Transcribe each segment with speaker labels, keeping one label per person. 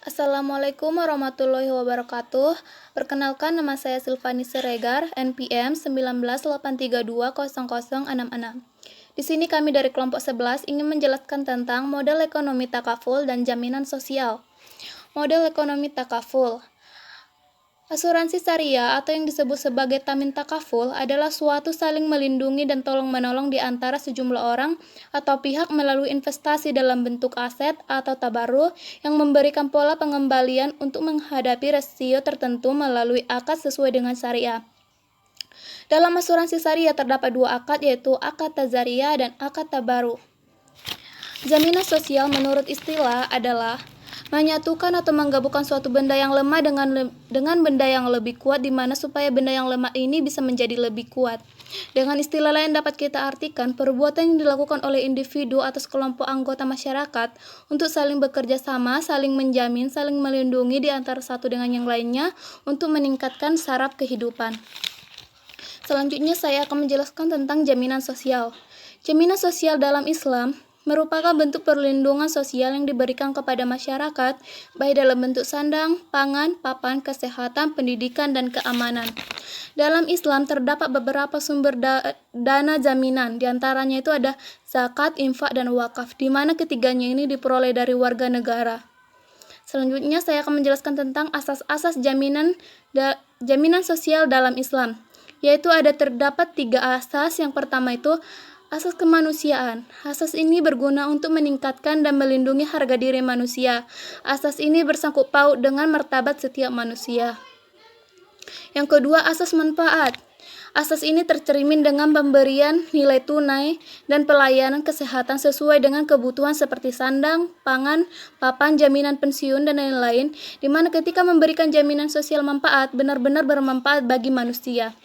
Speaker 1: Assalamualaikum warahmatullahi wabarakatuh. Perkenalkan, nama saya Silvani Siregar, NPM 1983200066. Di sini kami dari kelompok 11 ingin menjelaskan tentang model ekonomi takaful dan jaminan sosial. Model ekonomi takaful. Asuransi syariah atau yang disebut sebagai tamin takaful adalah suatu saling melindungi dan tolong-menolong di antara sejumlah orang atau pihak melalui investasi dalam bentuk aset atau tabarruh yang memberikan pola pengembalian untuk menghadapi resiko tertentu melalui akad sesuai dengan syariah. Dalam asuransi syariah terdapat dua akad, yaitu akad tazariyah dan akad tabarruh. Jaminan sosial menurut istilah adalah menyatukan atau menggabungkan suatu benda yang lemah dengan benda yang lebih kuat, di mana supaya benda yang lemah ini bisa menjadi lebih kuat. Dengan istilah lain dapat kita artikan perbuatan yang dilakukan oleh individu atau sekelompok anggota masyarakat untuk saling bekerja sama, saling menjamin, saling melindungi di antara satu dengan yang lainnya untuk meningkatkan saraf kehidupan. Selanjutnya saya akan menjelaskan tentang jaminan sosial. Jaminan sosial dalam Islam merupakan bentuk perlindungan sosial yang diberikan kepada masyarakat, baik dalam bentuk sandang, pangan, papan, kesehatan, pendidikan, dan keamanan. Dalam Islam terdapat beberapa sumber dana jaminan, diantaranya itu ada zakat, infak, dan wakaf, di mana ketiganya ini diperoleh dari warga negara. Selanjutnya saya akan menjelaskan tentang asas-asas jaminan sosial dalam Islam, yaitu terdapat 3 asas. Yang pertama itu asas kemanusiaan. Asas ini berguna untuk meningkatkan dan melindungi harga diri manusia. Asas ini bersangkut paut dengan martabat setiap manusia. Yang kedua, asas manfaat. Asas ini tercermin dengan pemberian nilai tunai dan pelayanan kesehatan sesuai dengan kebutuhan seperti sandang, pangan, papan, jaminan pensiun, dan lain-lain, di mana ketika memberikan jaminan sosial manfaat, benar-benar bermanfaat bagi manusia.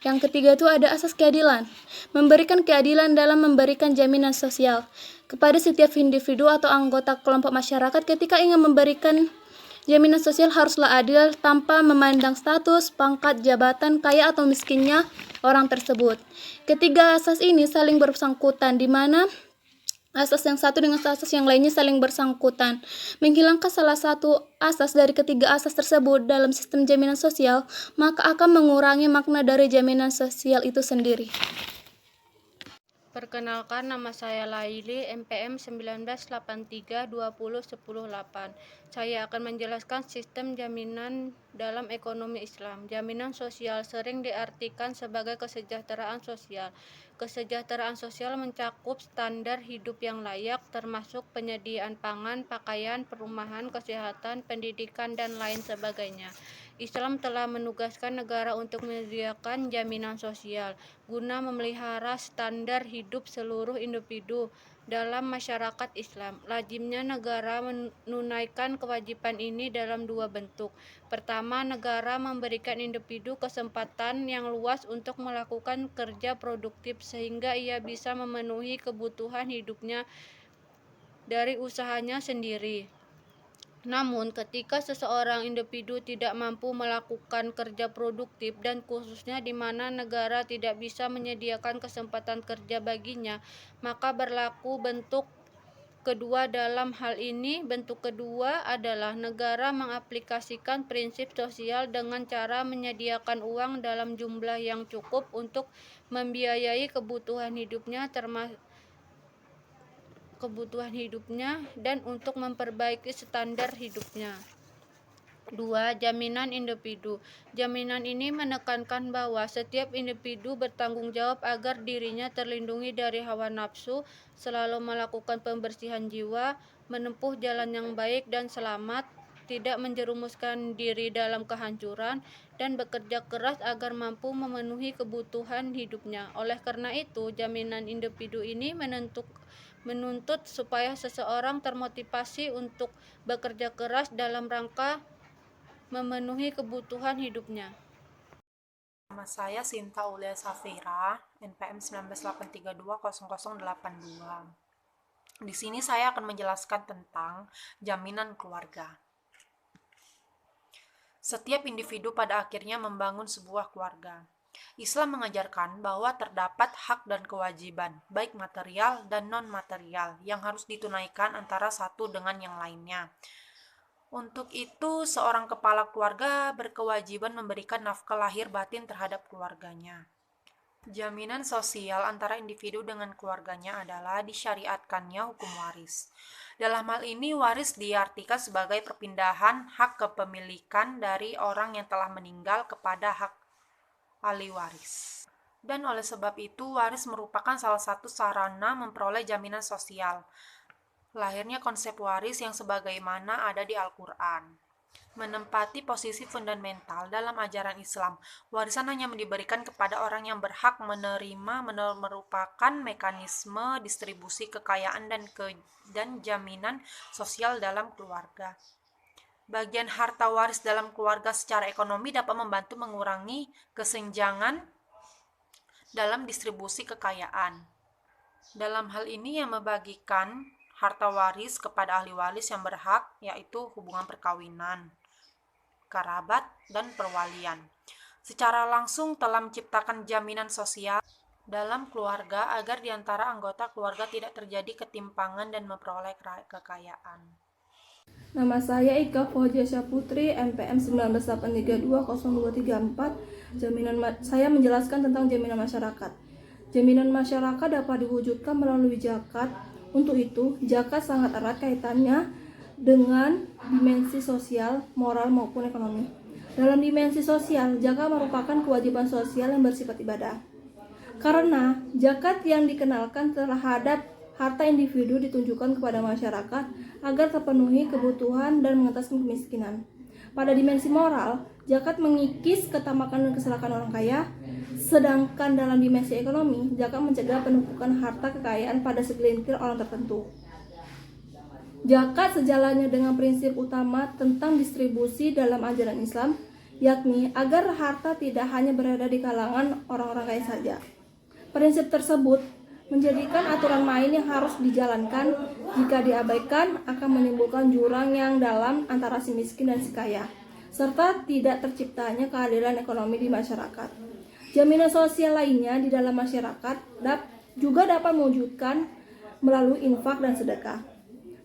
Speaker 1: Yang ketiga itu ada asas keadilan. Memberikan keadilan dalam memberikan jaminan sosial kepada setiap individu atau anggota kelompok masyarakat. Ketika ingin memberikan jaminan sosial haruslah adil tanpa memandang status, pangkat, jabatan, kaya atau miskinnya orang tersebut. Ketiga asas ini saling bersangkutan, di mana asas yang satu dengan asas yang lainnya saling bersangkutan. Menghilangkan salah satu asas dari ketiga asas tersebut dalam sistem jaminan sosial, maka akan mengurangi makna dari jaminan sosial itu sendiri.
Speaker 2: Perkenalkan, nama saya Laili, NPM 1983200108. Saya akan menjelaskan sistem jaminan dalam ekonomi Islam. Jaminan sosial sering diartikan sebagai kesejahteraan sosial. Kesejahteraan sosial mencakup standar hidup yang layak, termasuk penyediaan pangan, pakaian, perumahan, kesehatan, pendidikan, dan lain sebagainya. Islam telah menugaskan negara untuk menyediakan jaminan sosial guna memelihara standar hidup seluruh individu dalam masyarakat Islam. Lazimnya negara menunaikan kewajiban ini dalam 2 bentuk. Pertama, negara memberikan individu kesempatan yang luas untuk melakukan kerja produktif sehingga ia bisa memenuhi kebutuhan hidupnya dari usahanya sendiri. Namun, ketika seseorang individu tidak mampu melakukan kerja produktif dan khususnya di mana negara tidak bisa menyediakan kesempatan kerja baginya, maka berlaku bentuk kedua. Dalam hal ini, bentuk kedua adalah negara mengaplikasikan prinsip sosial dengan cara menyediakan uang dalam jumlah yang cukup untuk membiayai kebutuhan hidupnya dan untuk memperbaiki standar hidupnya. 2. Jaminan individu. Jaminan ini menekankan bahwa setiap individu bertanggung jawab agar dirinya terlindungi dari hawa nafsu, selalu melakukan pembersihan jiwa, menempuh jalan yang baik dan selamat, tidak menjerumuskan diri dalam kehancuran, dan bekerja keras agar mampu memenuhi kebutuhan hidupnya. Oleh karena itu, jaminan individu ini menuntut supaya seseorang termotivasi untuk bekerja keras dalam rangka memenuhi kebutuhan hidupnya.
Speaker 3: Nama saya Sinta Aulia Safira, NPM 1983200082. Di sini saya akan menjelaskan tentang jaminan keluarga. Setiap individu pada akhirnya membangun sebuah keluarga. Islam mengajarkan bahwa terdapat hak dan kewajiban, baik material dan non-material, yang harus ditunaikan antara satu dengan yang lainnya. Untuk itu, seorang kepala keluarga berkewajiban memberikan nafkah lahir batin terhadap keluarganya. Jaminan sosial antara individu dengan keluarganya adalah disyariatkannya hukum waris. Dalam hal ini, waris diartikan sebagai perpindahan hak kepemilikan dari orang yang telah meninggal kepada hak ahli waris. Dan oleh sebab itu, waris merupakan salah satu sarana memperoleh jaminan sosial. Lahirnya konsep waris yang sebagaimana ada di Al-Quran. Menempati posisi fundamental dalam ajaran Islam, warisan hanya diberikan kepada orang yang berhak menerima, merupakan mekanisme distribusi kekayaan dan jaminan sosial dalam keluarga. Bagian harta waris dalam keluarga secara ekonomi dapat membantu mengurangi kesenjangan dalam distribusi kekayaan. Dalam hal ini yang membagikan harta waris kepada ahli waris yang berhak, yaitu hubungan perkawinan, kerabat, dan perwalian. Secara langsung telah menciptakan jaminan sosial dalam keluarga agar di antara anggota keluarga tidak terjadi ketimpangan dan memperoleh kekayaan.
Speaker 4: Nama saya Ika Fauzia Putri, NPM 1983202334. Saya menjelaskan tentang jaminan masyarakat. Jaminan masyarakat dapat diwujudkan melalui zakat. Untuk itu, zakat sangat erat kaitannya dengan dimensi sosial, moral maupun ekonomi. Dalam dimensi sosial, zakat merupakan kewajiban sosial yang bersifat ibadah. Karena zakat yang dikenalkan terhadap harta individu ditunjukkan kepada masyarakat agar terpenuhi kebutuhan dan mengatasi kemiskinan. Pada dimensi moral, zakat mengikis ketamakan dan kesalahan orang kaya, sedangkan dalam dimensi ekonomi, zakat mencegah penumpukan harta kekayaan pada segelintir orang tertentu. Zakat sejalannya dengan prinsip utama tentang distribusi dalam ajaran Islam, yakni agar harta tidak hanya berada di kalangan orang-orang kaya saja. Prinsip tersebut menjadikan aturan main yang harus dijalankan. Jika diabaikan akan menimbulkan jurang yang dalam antara si miskin dan si kaya, serta tidak terciptanya keadilan ekonomi di masyarakat. Jaminan sosial lainnya di dalam masyarakat juga dapat mewujudkan melalui infak dan sedekah.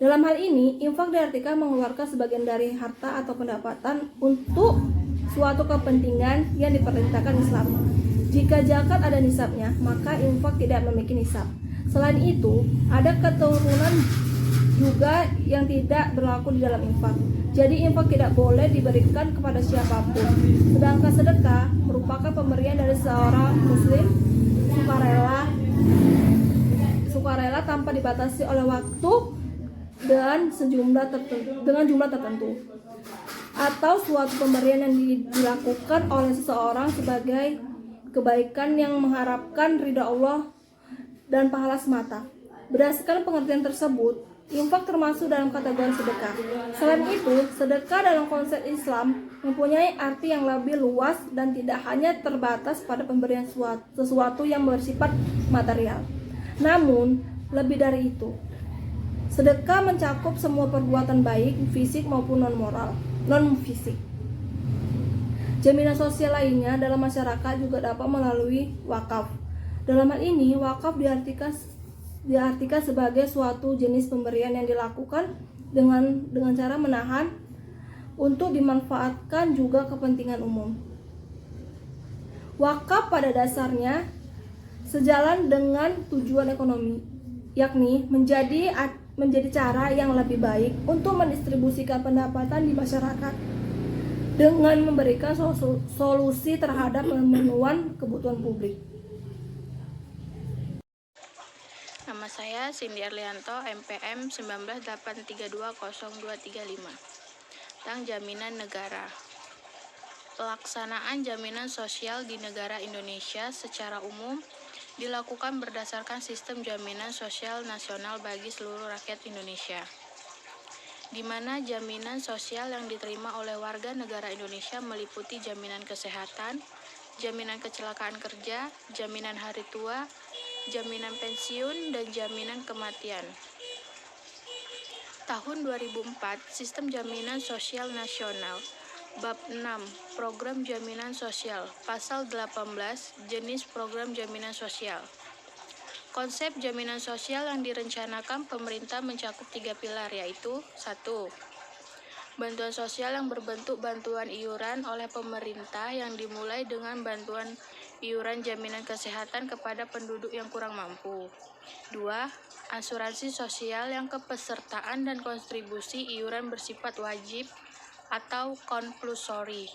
Speaker 4: Dalam hal ini, infak diartikan mengeluarkan sebagian dari harta atau pendapatan untuk suatu kepentingan yang diperintahkan Islam. Jika zakat ada nisabnya, maka infak tidak memiliki nisab. Selain itu, ada keturunan juga yang tidak berlaku di dalam infak. Jadi infak tidak boleh diberikan kepada siapapun. Sedangkan sedekah merupakan pemberian dari seorang muslim sukarela tanpa dibatasi oleh waktu dan dengan jumlah tertentu. Atau suatu pemberian yang dilakukan oleh seseorang sebagai kebaikan yang mengharapkan ridha Allah dan pahala semata. Berdasarkan pengertian tersebut, infak termasuk dalam kategori sedekah. Selain itu, sedekah dalam konsep Islam mempunyai arti yang lebih luas dan tidak hanya terbatas pada pemberian sesuatu yang bersifat material. Namun, lebih dari itu, sedekah mencakup semua perbuatan baik, fisik maupun non-fisik. Jaminan sosial lainnya dalam masyarakat juga dapat melalui wakaf. Dalam hal ini, wakaf diartikan sebagai suatu jenis pemberian yang dilakukan dengan cara menahan untuk dimanfaatkan juga kepentingan umum. Wakaf pada dasarnya sejalan dengan tujuan ekonomi, yakni menjadi cara yang lebih baik untuk mendistribusikan pendapatan di masyarakat dengan memberikan solusi terhadap pemenuhan kebutuhan publik.
Speaker 5: Nama saya Cindy Arlianto, MPM 1983202335. Tentang jaminan negara. Pelaksanaan jaminan sosial di negara Indonesia secara umum dilakukan berdasarkan sistem jaminan sosial nasional bagi seluruh rakyat Indonesia, di mana jaminan sosial yang diterima oleh warga negara Indonesia meliputi jaminan kesehatan, jaminan kecelakaan kerja, jaminan hari tua, jaminan pensiun, dan jaminan kematian. Tahun 2004, Sistem Jaminan Sosial Nasional, Bab 6, Program Jaminan Sosial, Pasal 18, Jenis Program Jaminan Sosial. Konsep jaminan sosial yang direncanakan pemerintah mencakup 3 pilar, yaitu 1. Bantuan sosial yang berbentuk bantuan iuran oleh pemerintah yang dimulai dengan bantuan iuran jaminan kesehatan kepada penduduk yang kurang mampu. 2. Asuransi sosial yang kepesertaan dan kontribusi iuran bersifat wajib atau compulsory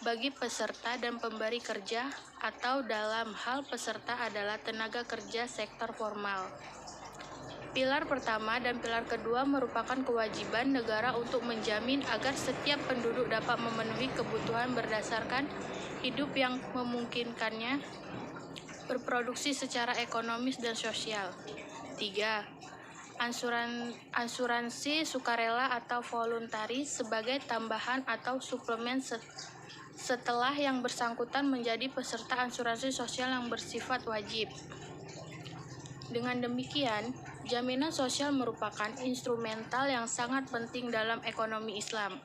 Speaker 5: bagi peserta dan pemberi kerja atau dalam hal peserta adalah tenaga kerja sektor formal. Pilar pertama dan pilar kedua merupakan kewajiban negara untuk menjamin agar setiap penduduk dapat memenuhi kebutuhan berdasarkan hidup yang memungkinkannya berproduksi secara ekonomis dan sosial. 3. Asuransi sukarela atau voluntari sebagai tambahan atau suplemen setelah yang bersangkutan menjadi peserta asuransi sosial yang bersifat wajib. Dengan demikian, jaminan sosial merupakan instrumental yang sangat penting dalam ekonomi Islam.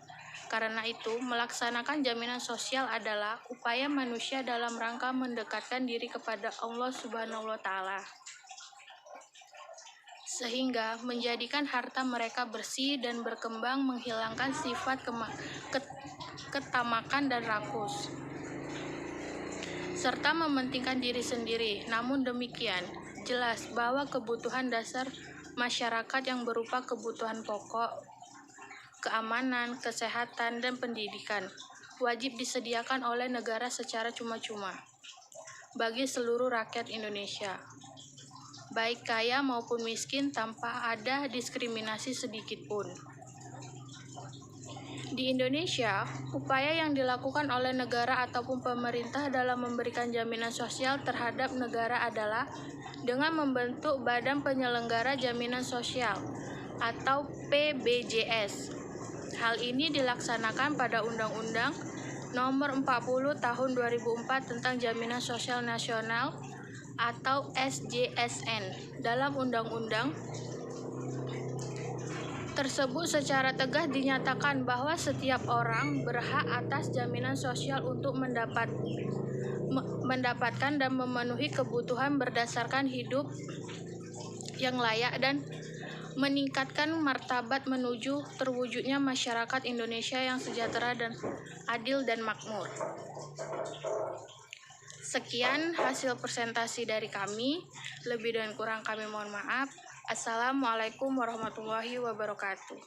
Speaker 5: Karena itu, melaksanakan jaminan sosial adalah upaya manusia dalam rangka mendekatkan diri kepada Allah Subhanahu wa Ta'ala, sehingga menjadikan harta mereka bersih dan berkembang, menghilangkan sifat ketamakan dan rakus, serta mementingkan diri sendiri. Namun demikian, jelas bahwa kebutuhan dasar masyarakat yang berupa kebutuhan pokok, keamanan, kesehatan, dan pendidikan wajib disediakan oleh negara secara cuma-cuma bagi seluruh rakyat Indonesia, baik kaya maupun miskin, tanpa ada diskriminasi sedikit pun. Di Indonesia, upaya yang dilakukan oleh negara ataupun pemerintah dalam memberikan jaminan sosial terhadap negara adalah dengan membentuk Badan Penyelenggara Jaminan Sosial atau PBJS. Hal ini dilaksanakan pada Undang-Undang Nomor 40 Tahun 2004 tentang Jaminan Sosial Nasional atau SJSN. Dalam undang-undang tersebut secara tegas dinyatakan bahwa setiap orang berhak atas jaminan sosial untuk mendapatkan dan memenuhi kebutuhan berdasarkan hidup yang layak dan meningkatkan martabat menuju terwujudnya masyarakat Indonesia yang sejahtera dan adil dan makmur. Sekian hasil presentasi dari kami. Lebih dan kurang kami mohon maaf. Assalamualaikum warahmatullahi wabarakatuh.